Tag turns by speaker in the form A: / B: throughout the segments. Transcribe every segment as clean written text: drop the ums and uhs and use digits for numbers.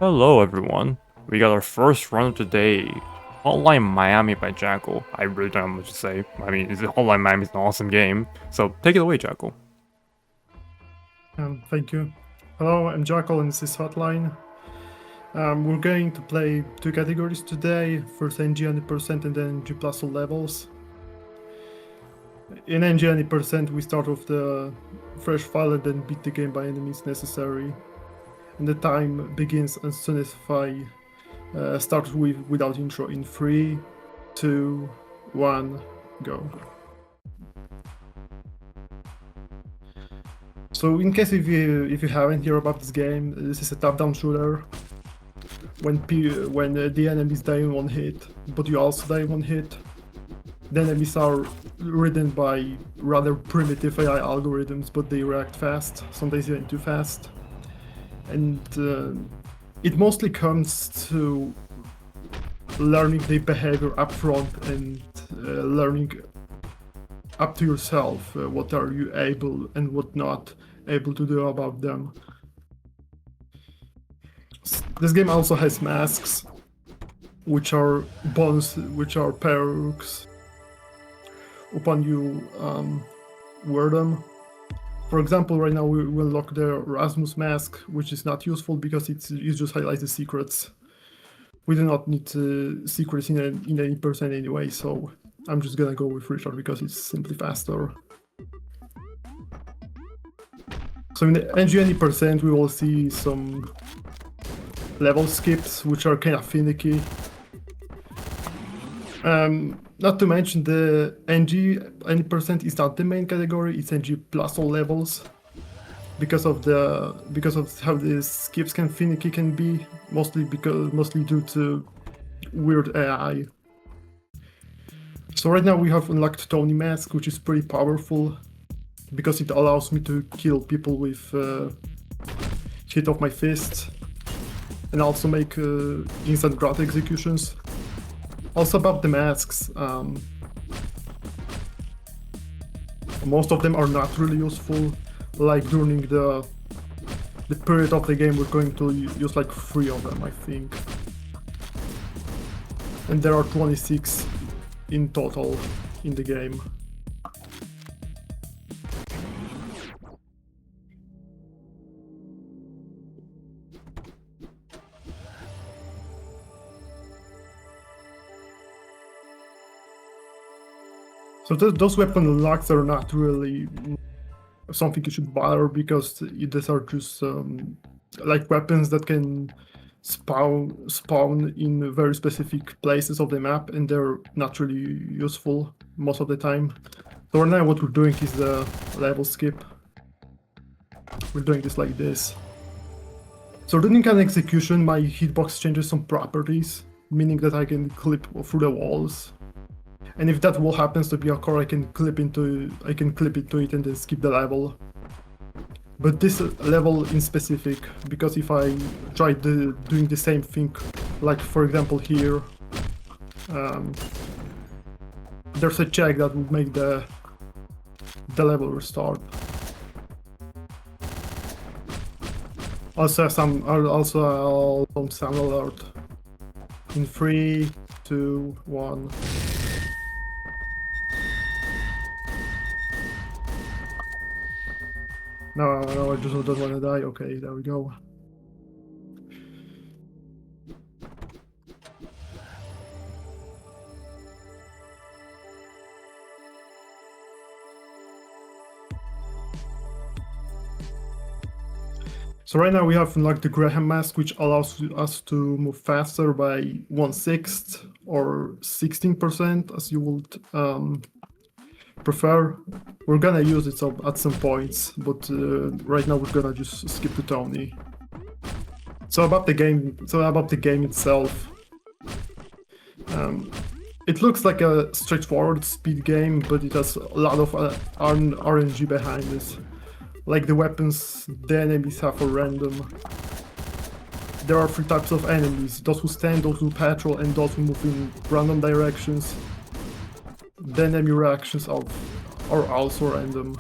A: Hello everyone, we got our first run of the day, Hotline Miami by Jackal. I really don't have much to say. I mean, Hotline Miami is an awesome game, so take it away, Jackal.
B: Thank you. Hello, I'm Jackal and this is Hotline. We're going to play two categories today, first NG 100% and then NG plus all levels. In NG 100% we start with the fresh file and then beat the game by any means necessary. And the time begins as soon as I start without intro in 3, 2, 1, go. So in case if you haven't heard about this game, this is a top-down shooter. When the enemies die in one hit, but you also die in one hit, the enemies are ridden by rather primitive AI algorithms, but they react fast, sometimes even too fast. And it mostly comes to learning their behavior up front and learning up to yourself what are you able and what not able to do about them. This game also has masks, which are perks upon you wear them. For example, right now we will lock the Rasmus mask, which is not useful because it just highlights the secrets. We do not need secrets in any percent anyway, so I'm just gonna go with Richard because it's simply faster. So in the NG 80%, we will see some level skips, which are kind of finicky. Not to mention the NG 80% is not the main category, it's NG plus all levels. Because of how the skips can be, mostly due to weird AI. So right now we have unlocked Tony Mask, which is pretty powerful because it allows me to kill people with hit of my fist and also make instant grot executions. Also about the masks, most of them are not really useful. Like during the period of the game, we're going to use like 3 of them, I think. And there are 26 in total in the game. So those weapon unlocks are not really something you should bother because these are just like weapons that can spawn in very specific places of the map, and they're not really useful most of the time. So right now what we're doing is the level skip. We're doing this like this. So during an execution, my hitbox changes some properties, meaning that I can clip through the walls. And if that wall happens to be a core, I can clip into it and then skip the level. But this level in specific, because if I try doing the same thing, like for example here, there's a check that would make the level restart. Also I'll sound alert. In 3, 2, 1. No, I just don't want to die. Okay, there we go. So right now we have unlocked the Graham mask, which allows us to move faster by 1/6 or 16%, as you would prefer. We're gonna use it at some points, but right now we're gonna just skip to Tony. So about the game itself, it looks like a straightforward speed game, but it has a lot of RNG behind it. Like the weapons the enemies have are random. There are 3 types of enemies: those who stand, those who patrol, and those who move in random directions. The enemy reactions are also random.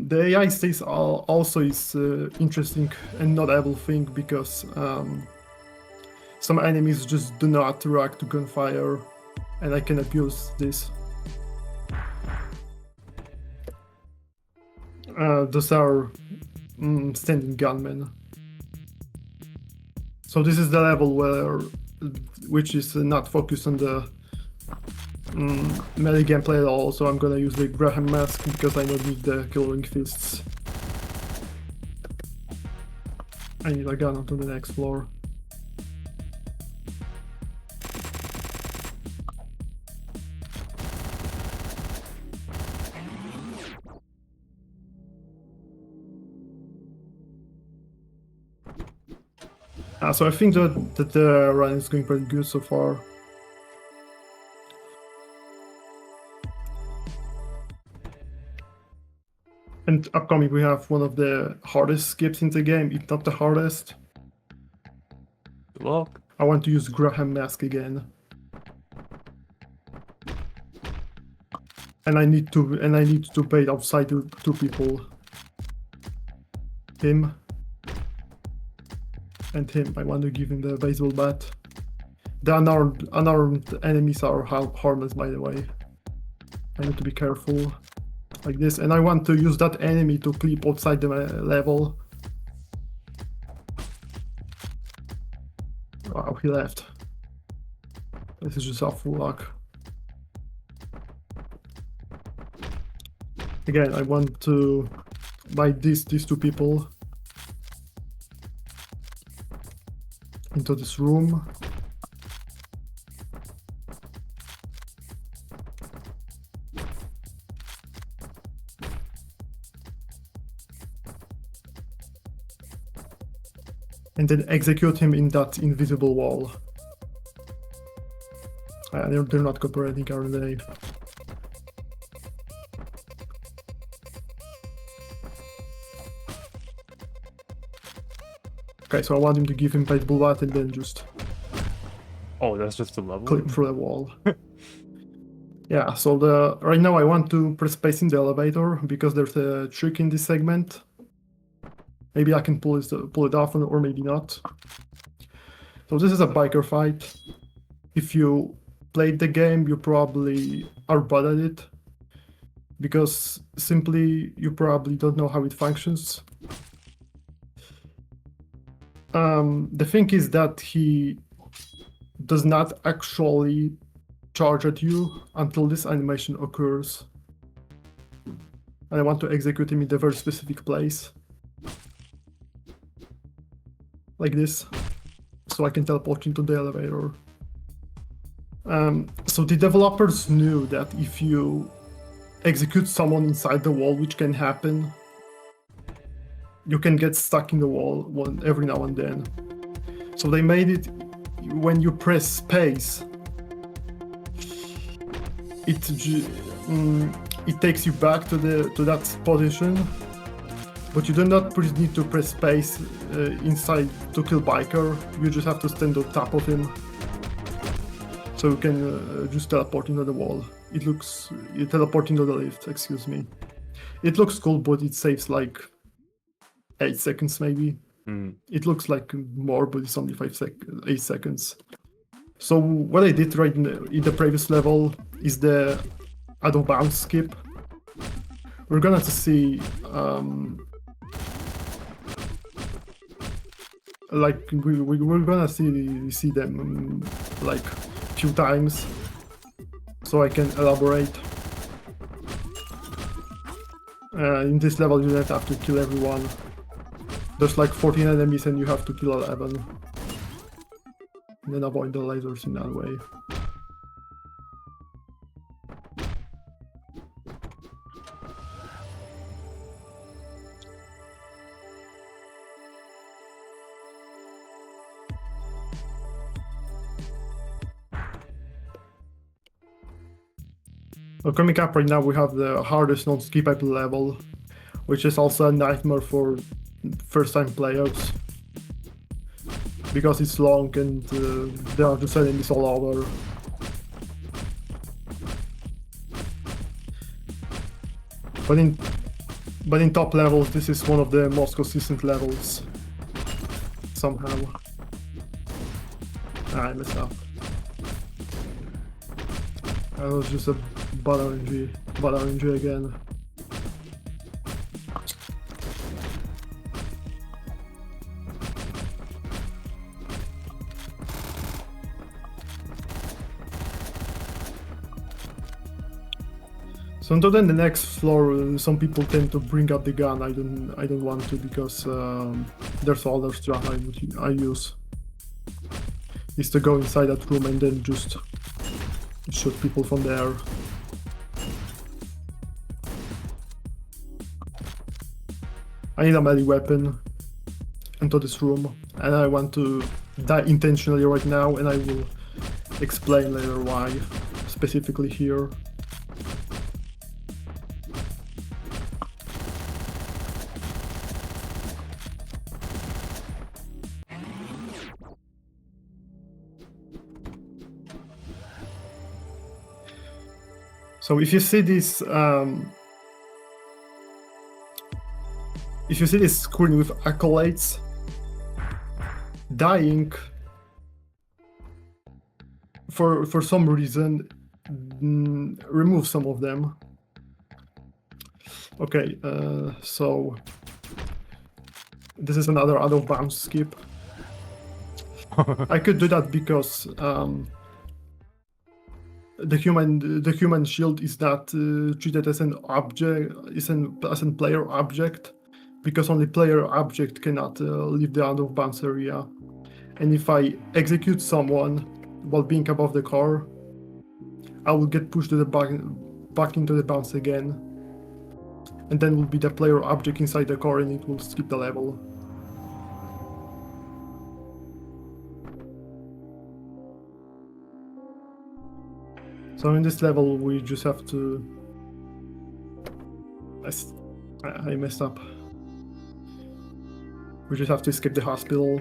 B: The AI stays also is interesting and not able thing because some enemies just do not react to gunfire, and I can abuse this. Those are standing gunmen. So this is the level which is not focused on the melee gameplay at all. So I'm gonna use the Graham mask because I don't need the killing fists. I need a gun onto the next floor. So I think that the run is going pretty good so far. And upcoming we have one of the hardest skips in the game, if not the hardest.
A: Good luck.
B: I want to use Graham mask again. And I need to bait outside two people. Him. And him. I want to give him the baseball bat. The unarmed enemies are harmless, by the way. I need to be careful. Like this. And I want to use that enemy to clip outside the level. Wow, he left. This is just awful luck. Again, I want to bite these two people into this room. And then execute him in that invisible wall. They're not cooperating, are they? Okay, so I want him to give him baseball bat and then just
A: Oh, that's just the level?
B: clip through the wall. Yeah, so right now I want to press space in the elevator because there's a trick in this segment. Maybe I can pull it off or maybe not. So this is a biker fight. If you played the game, you probably are bad at it. Because simply, you probably don't know how it functions. The thing is that he does not actually charge at you until this animation occurs. And I want to execute him in a very specific place. Like this. So I can teleport into the elevator. So the developers knew that if you execute someone inside the wall, which can happen, you can get stuck in the wall every now and then. So they made it when you press space, it takes you back to that position, but you do not need to press space inside to kill biker. You just have to stand on top of him, so you can just teleport into the wall. You teleport into the lift. Excuse me. It looks cool, but it saves like 8 seconds maybe. It looks like more, but it's only 8 seconds. So what I did right in the previous level is the out of bounds skip. We're gonna see like we're gonna see them like few times, so I can elaborate. In this level you don't have to kill everyone. There's like 14 enemies and you have to kill 11. And then avoid the lasers in that way. So coming up right now we have the hardest non-skippable level, which is also a nightmare for first-time players. Because it's long and there are just enemies all over. But But in top levels, this is one of the most consistent levels. Somehow. I messed up. That was just a bad RNG again. So until then, the next floor, some people tend to bring up the gun. I don't want to because there's other strat I use. Is to go inside that room and then just shoot people from there. I need a melee weapon into this room, and I want to die intentionally right now, and I will explain later why, specifically here. So if you see this, screen with accolades, dying for some reason remove some of them. Okay, so this is another out of bounds skip. I could do that because the human shield is not treated as an object, as a player object, because only player object cannot leave the out of bounds area. And if I execute someone while being above the car, I will get pushed to the back into the bounce again, and then will be the player object inside the car, and it will skip the level. So in this level, we just have to... I messed up. We just have to escape the hospital.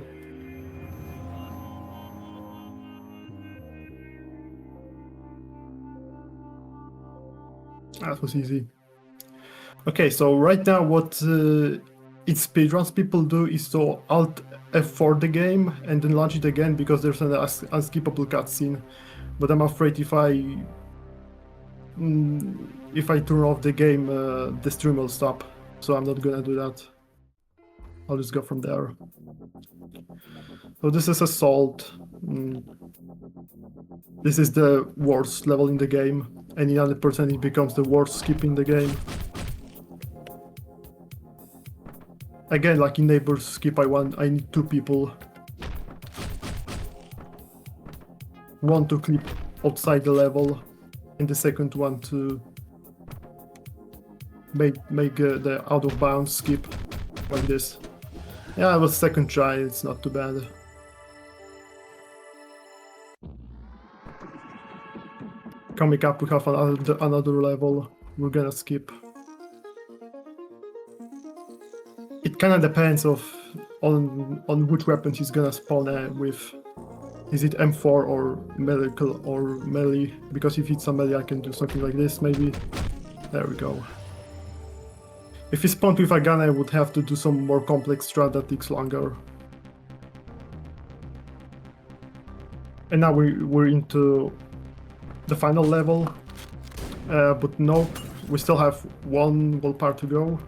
B: That was easy. Okay, so right now what its speedruns people do is to Alt F4 the game and then launch it again because there's an unskippable cutscene. But I'm afraid if I turn off the game, the stream will stop. So I'm not gonna do that. I'll just go from there. So this is Assault. This is the worst level in the game. Any other percent it becomes the worst skip in the game. Again, like in Neighbors skip, I need 2 people. One to clip outside the level, and the second one to make the out of bounds skip like this. Yeah, it was second try, it's not too bad. Coming up, we have another level we're gonna skip. It kinda depends on which weapon he's gonna spawn with. Is it M4 or melee? Because if it's a melee, I can do something like this, maybe. There we go. If he spawned with a gun, I would have to do some more complex strat that takes longer. And now we're into the final level, but nope, we still have one part to go.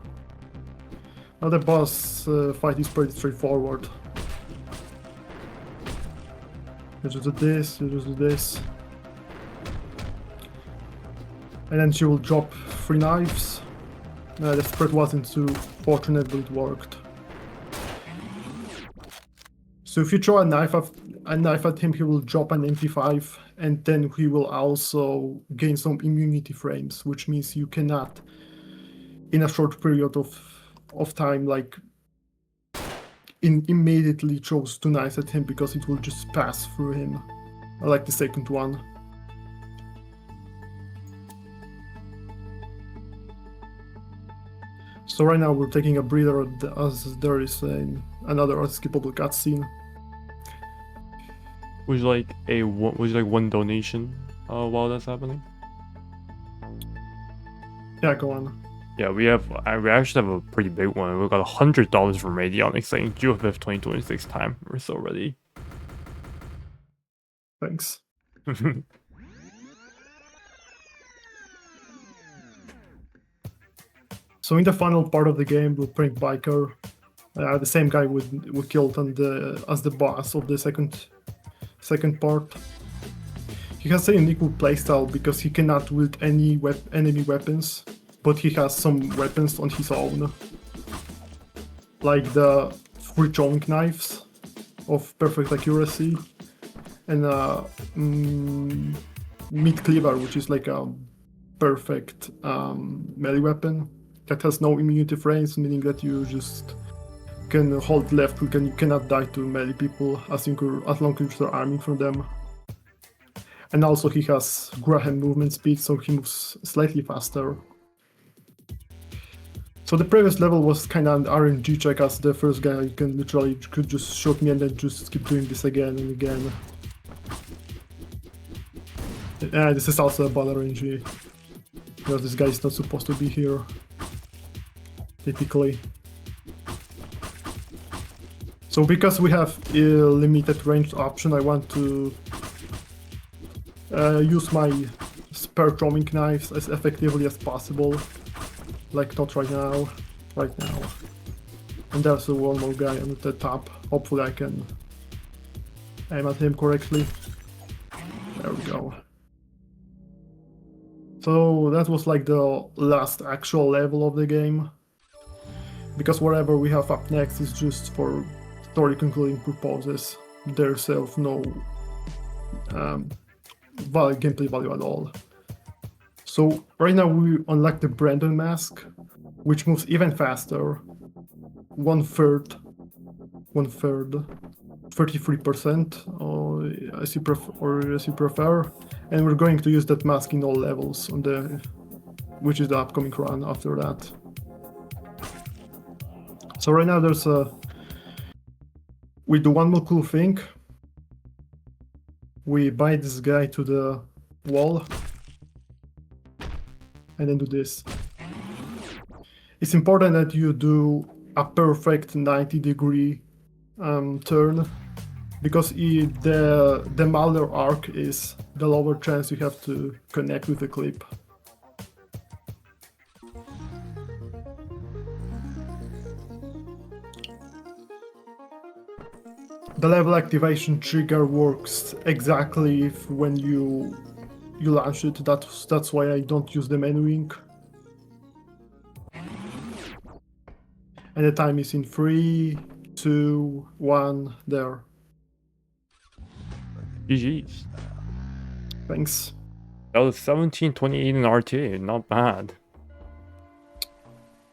B: Now the boss fight is pretty straightforward. You just do this, you just do this. And then she will drop 3 knives. The spread wasn't too fortunate, but it worked. So if you throw a knife at him, he will drop an MP5, and then he will also gain some immunity frames, which means you cannot, in a short period of time, like immediately throws 2 knives at him, because it will just pass through him. I like the second one. So right now we're taking a breather as there is another unskippable cutscene.
A: Would you like one donation while that's happening?
B: Yeah, go on.
A: Yeah, we actually have a pretty big one. We got $100 from Radionic saying GoFF 2026 time. We're so ready.
B: Thanks. So in the final part of the game, we'll bring Biker, the same guy we killed as the boss of the second part. He has a unique playstyle because he cannot wield any enemy weapons, but he has some weapons on his own, like the 3 throwing knives of perfect accuracy, and meat cleaver, which is like a perfect melee weapon that has no immunity frames, meaning that you just can hold left click and you cannot die to melee people as long as you're aiming from them. And also he has Graham movement speed, so he moves slightly faster. So the previous level was kind of an RNG check, as the first guy could just shoot me and then just keep doing this again and again. Yeah, this is also a bad RNG, because this guy is not supposed to be here, typically. So because we have a limited range option, I want to use my spare throwing knives as effectively as possible. Like not right now. And there's one more guy on the top. Hopefully I can aim at him correctly. There we go. So that was like the last actual level of the game. Because whatever we have up next is just for story concluding purposes. There's no gameplay value at all. So right now we unlock the Brandon mask, which moves even faster. One third, 33%, or as you prefer, and we're going to use that mask in all levels which is the upcoming run after that. So right now we do one more cool thing. We bind this guy to the wall and then do this. It's important that you do a perfect 90-degree turn, because the Mahler arc is the lower chance you have to connect with the clip. The level activation trigger works exactly when you launch it. That's why I don't use the menuing. And the time is in 3, 2, 1, there.
A: GG's.
B: Thanks.
A: That was 1728 in RTA, not bad.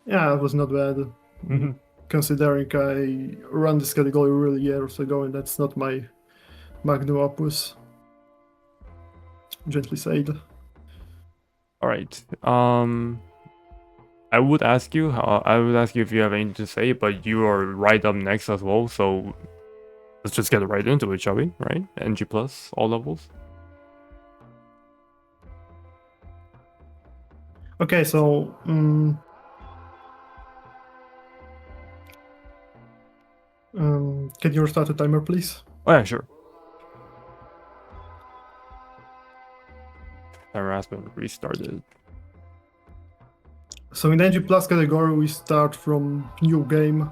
B: Yeah, it was not bad. Considering I ran this category really years ago, and that's not my magnum opus. Gently said.
A: Alright, I would ask you if you have anything to say, but you are right up next as well, so let's just get right into it, shall we? Right? NG plus, all levels.
B: Okay, so can you restart the timer, please?
A: Oh yeah, sure. Timer has been restarted.
B: So in the NG Plus category, we start from new game.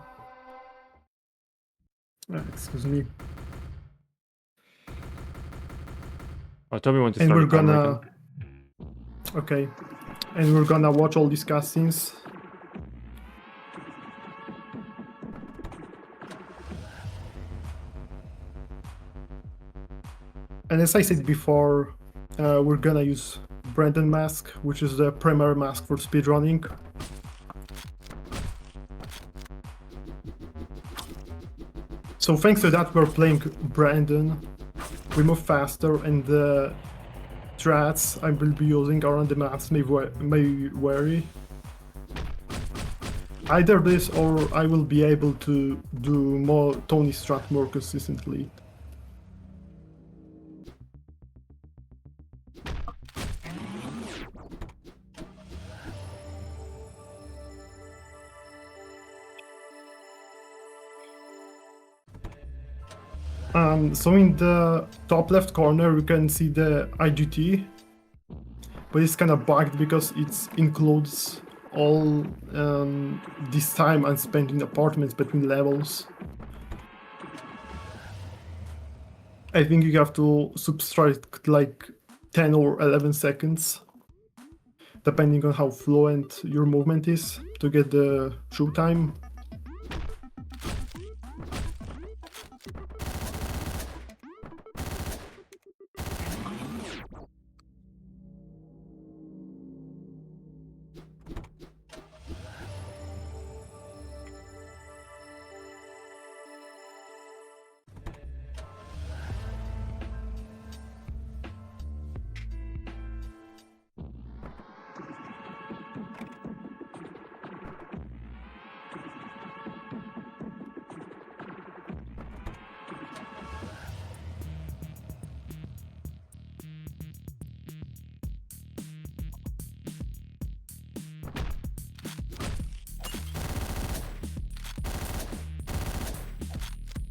B: Excuse me.
A: Oh, tell me when to
B: And
A: start
B: we're
A: the timer
B: gonna...
A: again.
B: Okay. And we're gonna watch all these cutscenes. And as I said before, we're gonna use Brandon mask, which is the primary mask for speedrunning. So thanks to that, we're playing Brandon. We move faster, and the strats I will be using around the maps may vary. Either this, or I will be able to do more Tony strat more consistently. So in the top left corner, you can see the IGT, but it's kind of bugged because it includes all this time I spent in apartments between levels. I think you have to subtract like 10 or 11 seconds, depending on how fluent your movement is, to get the show time.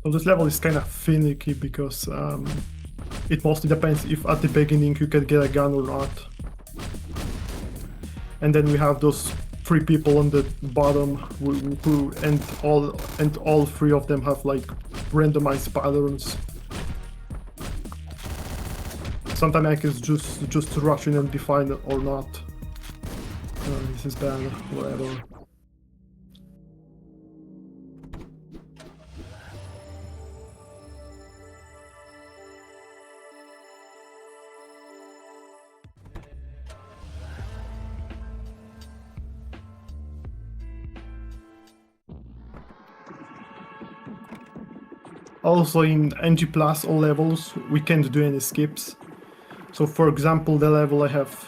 B: So this level is kind of finicky because it mostly depends if at the beginning you can get a gun or not. And then we have those 3 people on the bottom who and all 3 of them have like randomized patterns. Sometimes I can just rush in and be fine or not. This is bad, whatever. Also in NG Plus all levels we can't do any skips. So for example, the level I have,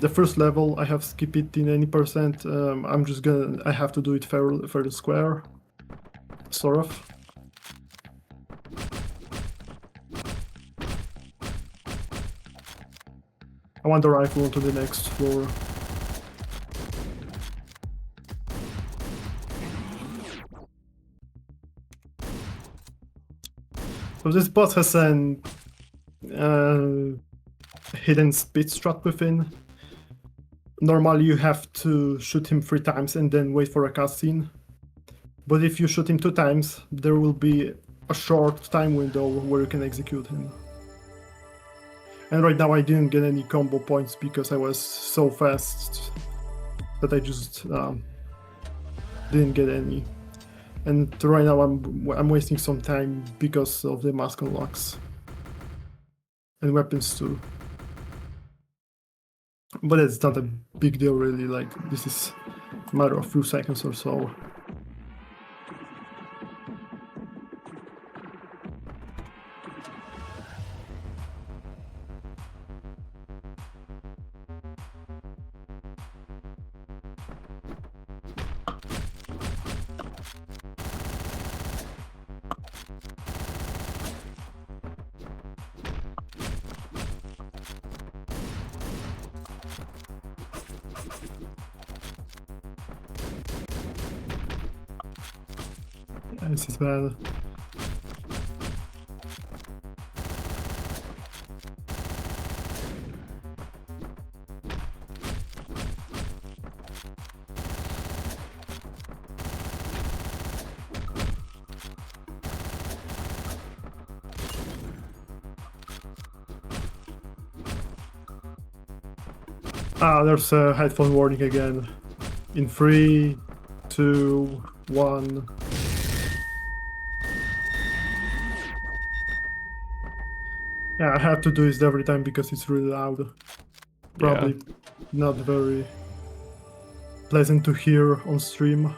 B: the first level I have skipped it in any percent. I have to do it fairly square, sort of. I want the rifle to the next floor. So this boss has an hidden speed strat within. Normally you have to shoot him 3 times and then wait for a cutscene. But if you shoot him 2 times, there will be a short time window where you can execute him. And right now I didn't get any combo points because I was so fast that I just didn't get any. And right now I'm wasting some time because of the mask unlocks. And weapons too. But it's not a big deal really, like this is a matter of a few seconds or so. This is bad. There's a headphone warning again. In 3, 2, 1. Yeah, I have to do this every time because it's really loud. Probably not very pleasant to hear on stream.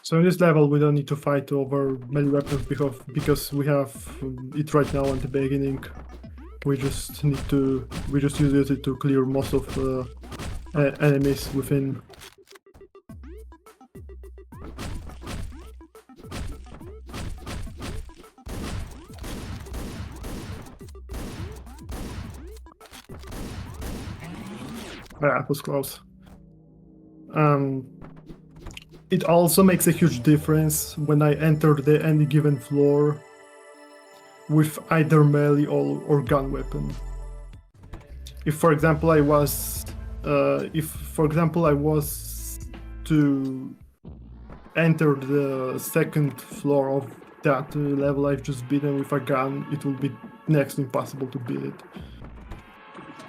B: So in this level we don't need to fight over melee weapons because we have it right now at the beginning. We just use it to clear most of the enemies within. Yeah, it was close. It also makes a huge difference when I enter any given floor with either melee or gun weapon. If, for example, I was to enter the second floor of that level I've just beaten with a gun, it will be next to impossible to beat it.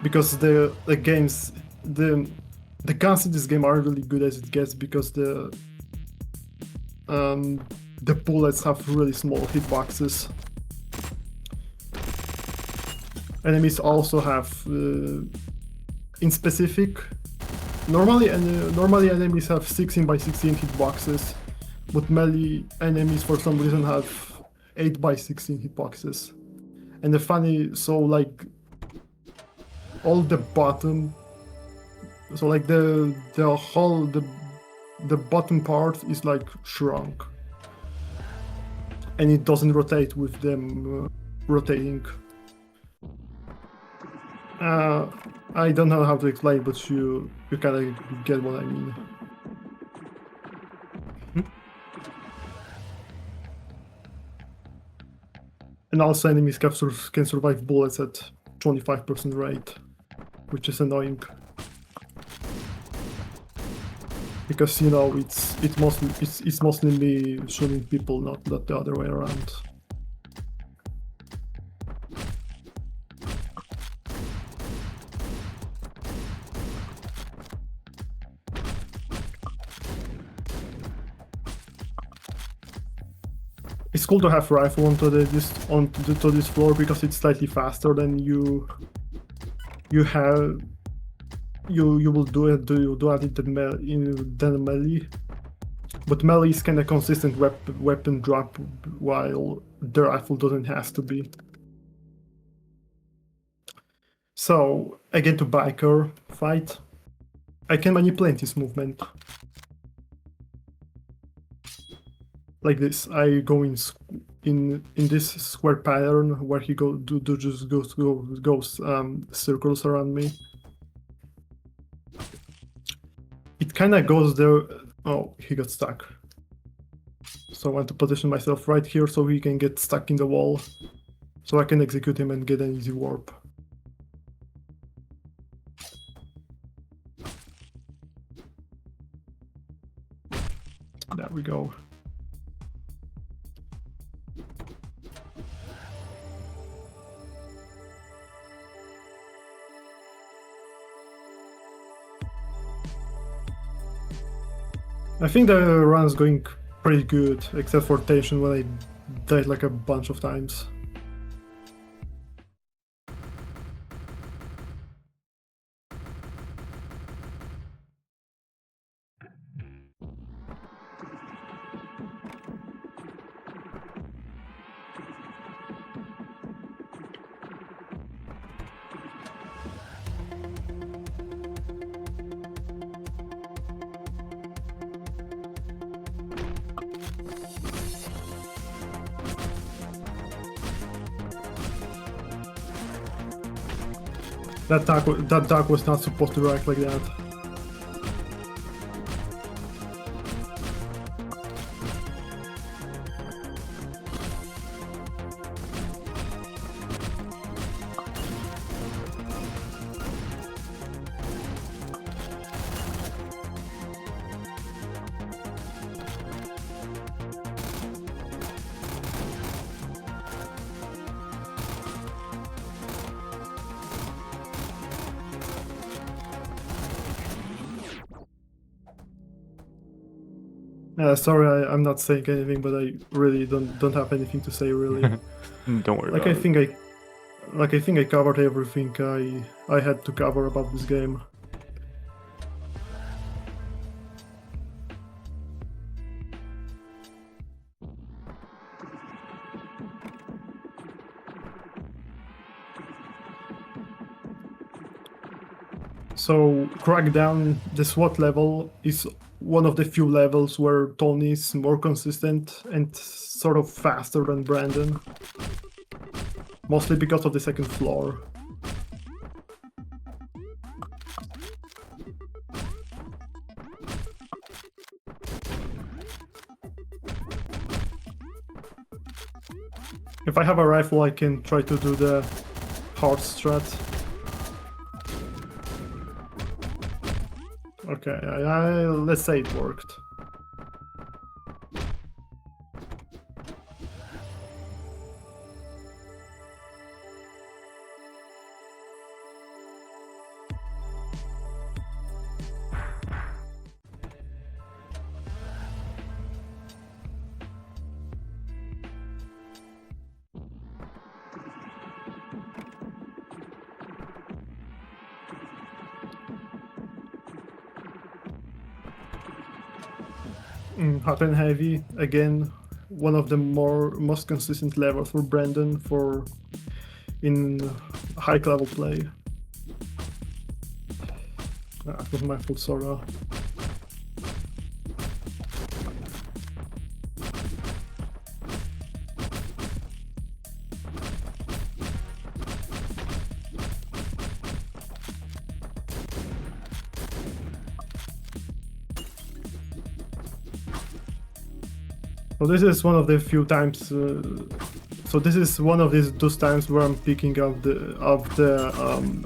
B: Because the guns in this game are really good as it gets, because the bullets have really small hitboxes. Enemies also have, in specific, normally enemies have 16 by 16 hitboxes, but melee enemies for some reason have 8 by 16 hitboxes. And the funny, so like all the bottom, so like the whole the bottom part is like shrunk, and it doesn't rotate with them rotating. I don't know how to explain, but you kind of get what I mean. And also enemies can survive bullets at 25% rate, which is annoying. Because, you know, it's mostly me shooting people, not the other way around. It's cool to have rifle onto this floor, because it's slightly faster than you will do it than melee. But melee is kind of consistent weapon drop, while the rifle doesn't have to be. So again, to biker fight, I can manipulate his movement. Like this, I go in this square pattern where he just goes circles around me. It kind of goes there. Oh, he got stuck. So I want to position myself right here so he can get stuck in the wall, so I can execute him and get an easy warp. There we go. I think the run's going pretty good, except for tension when I died like a bunch of times. That duck was not supposed to react like that. Sorry, I'm not saying anything, but I really don't have anything to say, really.
A: Don't worry
B: Like
A: about it.
B: I think I covered everything I had to cover about this game. So Crackdown, the SWAT level, is one of the few levels where Tony is more consistent and sort of faster than Brandon. Mostly because of the second floor. If I have a rifle, I can try to do the hard strat. Okay, let's say it worked. Hot and heavy, again, one of the most consistent levels for Brandon for in high level play. With my full Sora. So this is one of the few times. So this is one of those times where I'm picking up the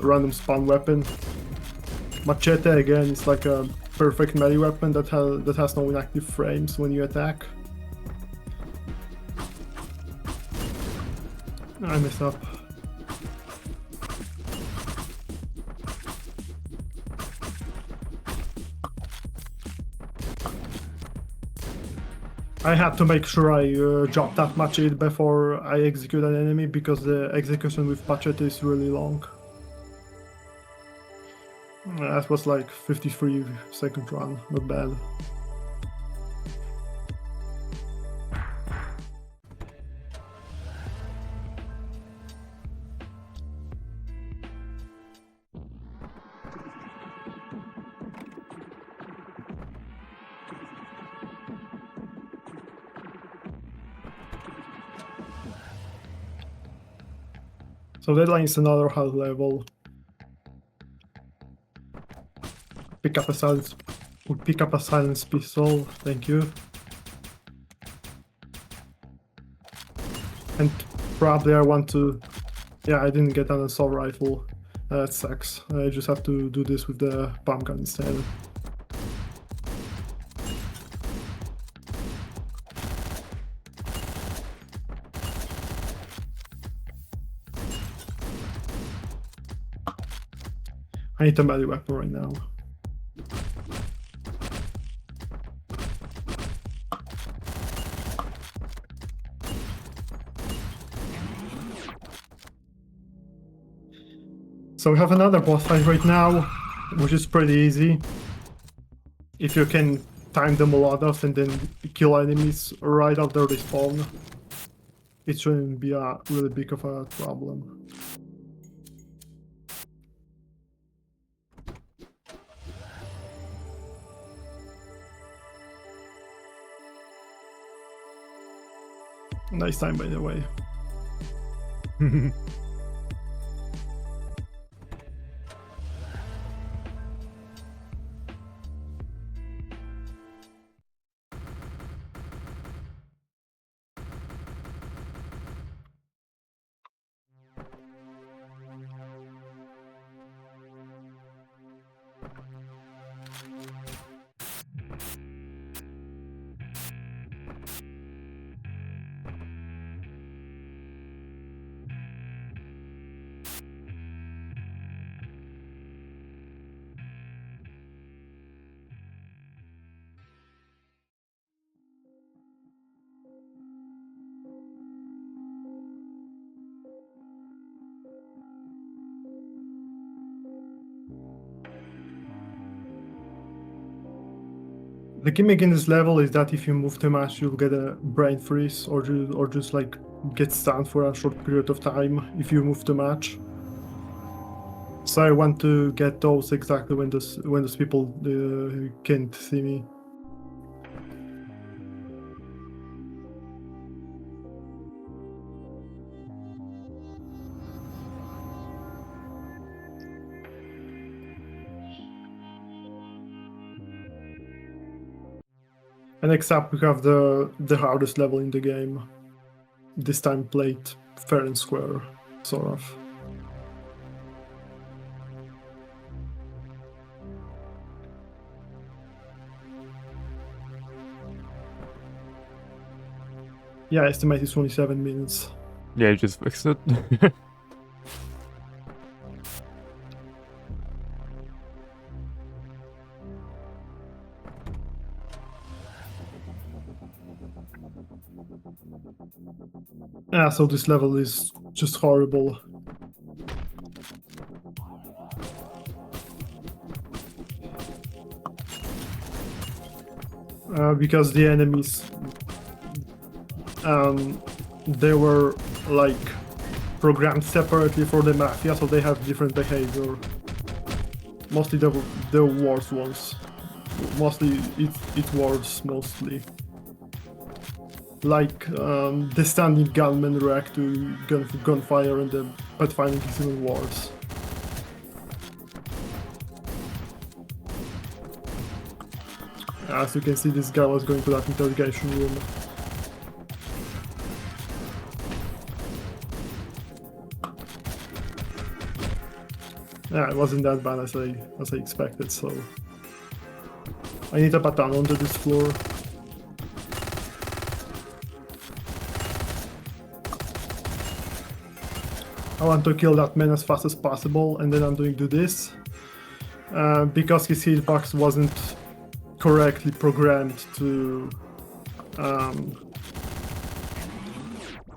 B: random spawn weapon. Machete again is like a perfect melee weapon that has no inactive frames when you attack. I messed up. I had to make sure I drop that machete before I execute an enemy because the execution with machete is really long. That was like 53-second run, not bad. So Deadline is another hard level. Pick up a silence pistol, thank you. And probably I want to... Yeah, I didn't get an assault rifle. That sucks. I just have to do this with the pump gun instead. I need a melee weapon right now. So we have another boss fight right now, which is pretty easy. If you can time them a lot of and then kill enemies right after they spawn, it shouldn't be a really big of a problem. Nice time, by the way. The gimmick in this level is that if you move too much, you'll get a brain freeze or just like get stunned for a short period of time if you move too much. So I want to get those exactly when those people can't see me. And next up we have the hardest level in the game. This time played fair and square, sort of. Yeah, I estimate it's 27 minutes.
A: Yeah, you just fixed it.
B: Yeah, so this level is just horrible. Because the enemies, they were like programmed separately for the mafia, so they have different behavior. Mostly the worst ones. Mostly it's worse mostly. Like the standing gunmen react to gunfire, and the pathfinding is even worse. As you can see, this guy was going to that interrogation room. Yeah, it wasn't that bad as I expected, so I need a baton onto this floor. I want to kill that man as fast as possible, and then I'm going to do this. Because his hitbox wasn't correctly programmed to...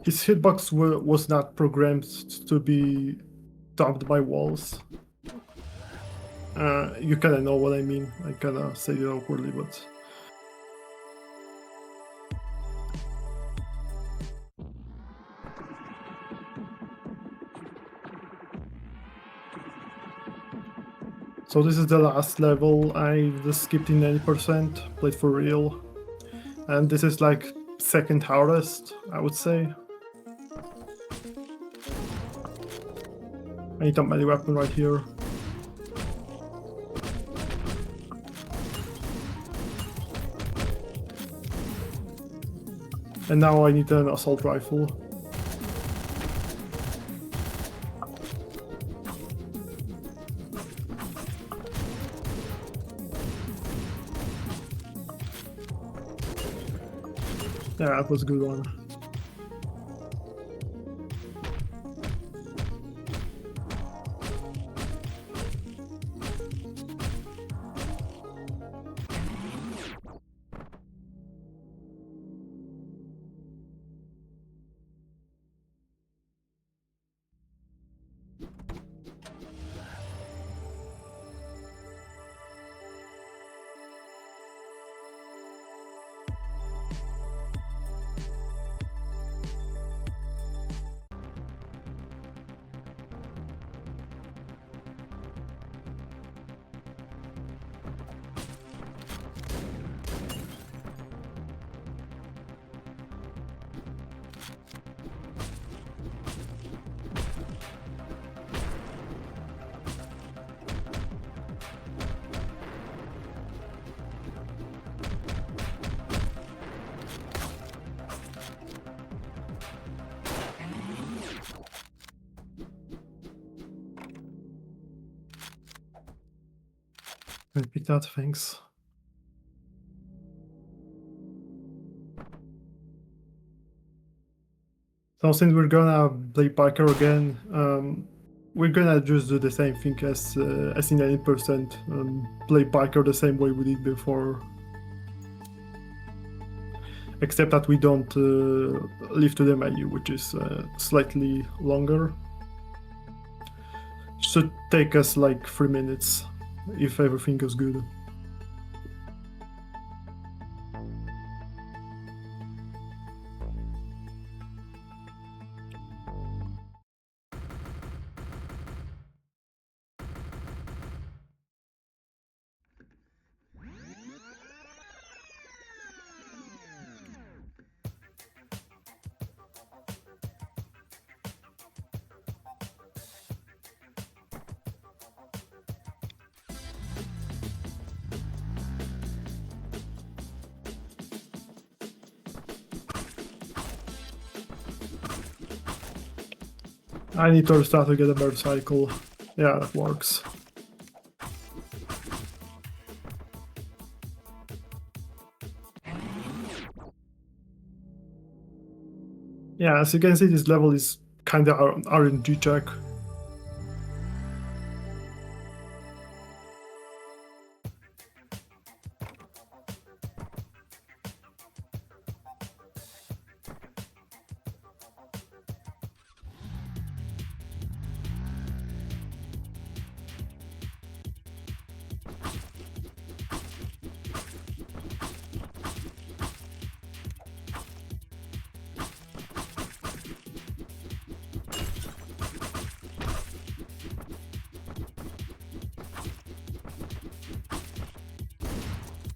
B: his hitbox was not programmed to be topped by walls. You kinda know what I mean. I kinda say it awkwardly, but... So this is the last level. I just skipped in 90%, played for real. And this is like second hardest, I would say. I need a melee weapon right here. And now I need an assault rifle. Yeah, that was a good one. Repeat that, thanks. So since we're gonna play Parker again, we're gonna just do the same thing as in 90%. Play Parker the same way we did before. Except that we don't leave to the menu, which is slightly longer. Should take us like 3 minutes if everything goes good. I need to restart to get a motorcycle. Yeah, that works. Yeah, as you can see, this level is kinda RNG check.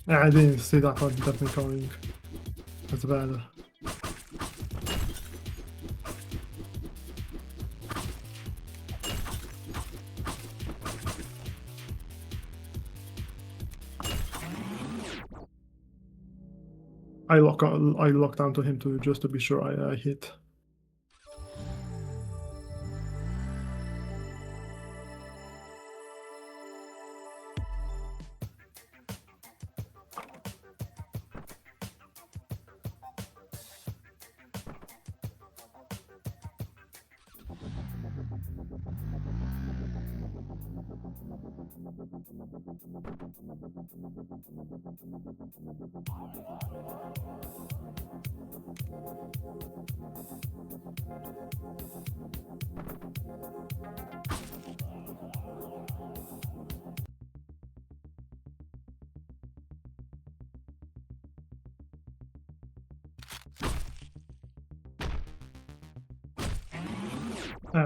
B: Yeah, I didn't see that one definitely coming. That's bad. I lock down to him to just to be sure I hit.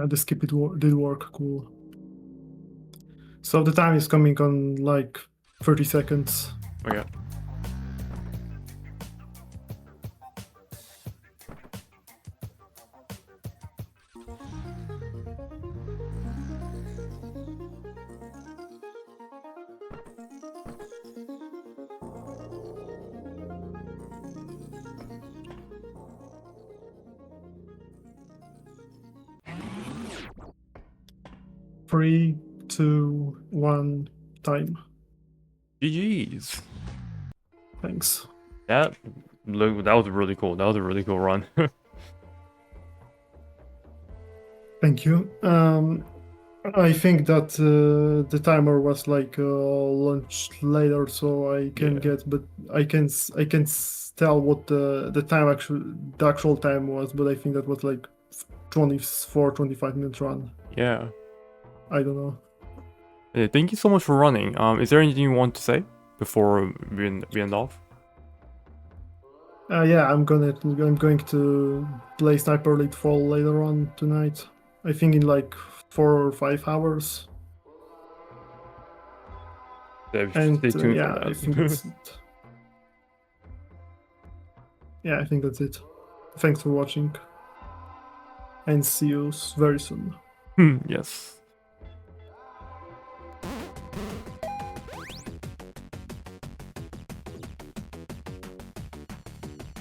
B: The skip did work, cool. So the time is coming on like 30 seconds.
A: Okay.
B: Three, two, one, time.
A: GG's.
B: Thanks.
A: That was really cool. That was a really cool run.
B: Thank you. I think that the timer was like launched later, so I can
A: Yeah.
B: get, but I can tell what the actual time was, but I think that was like 25 minutes run.
A: Yeah.
B: I don't know.
A: Yeah, thank you so much for running. Is there anything you want to say before we end off?
B: Yeah, I'm going to play Sniper Elite Fall later on tonight. I think in like 4 or 5 hours.
A: Yeah,
B: And
A: stay tuned for
B: yeah, I think
A: that.
B: that's it. Yeah, I think that's it. Thanks for watching, and see you very soon.
A: Yes.